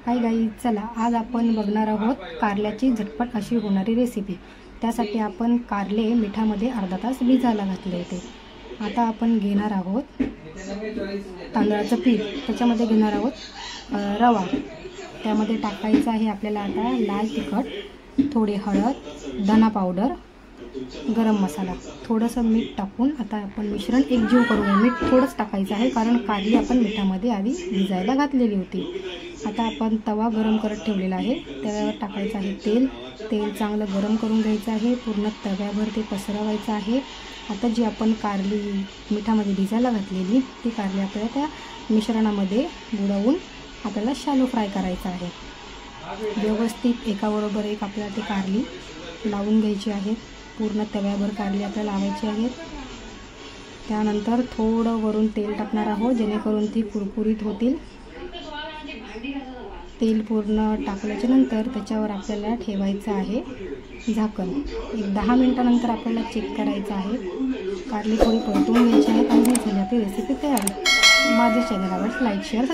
Hi guys, चला आज आपण बघणार आहोत कारल्याची झटपट अशी होणारी रेसिपी। त्यासाठी आपण कारले मिठामध्ये अर्धा तास भिजायला घातले होते। आता आपण घेणार आहोत तांदळाचं पीठ, त्याच्यामध्ये घेणार आहोत रवा, त्यामध्ये टाकायचं आहे आपल्याला आता लाल तिखट, थोडी हळद, धना पावडर, गरम मसाला, थोडंसं मीठ टाकून आता आपण मिश्रण एकजीव करून मीठ थोडंच टाकायचं आहे कारण कारली आपण मिठामध्ये आधी भिजायला घातलेली होती। आता आपण तवा गरम करत ठेवलेला आहे, तव्यावर टाकायचं आहे तेल चांगलं गरम करून घ्यायचं आहे, पूर्ण तव्यावर ते पसरवायचं आहे। आता जी आपण कारली मिठामध्ये भिजायला घातलेली ती कारली आपल्याला त्या मिश्रणामध्ये बुडवून आपल्याला शॅलो फ्राय करायचं आहे। व्यवस्थित एकाबरोबर एक आपल्याला ती कारली लावून घ्यायची आहे। पूर्ण तव्यावर कारली आपल्याला लावायची आहे। त्यानंतर थोडं वरून तेल टाकणार आहोत जेणेकरून ती कुरकुरीत होतील। तेल पूर्ण टाकल्याच्या नंतर त्याच्यावर आपल्याला ठेवायचं आहे झाकण। एक 10 मिनिटानंतर आपल्याला चेक करायचं आहे। कारली थोडी परतून घ्यायची आहे आणि झाली आपली रेसिपी तयार। माझ्या चॅनलवर लाईक शेअर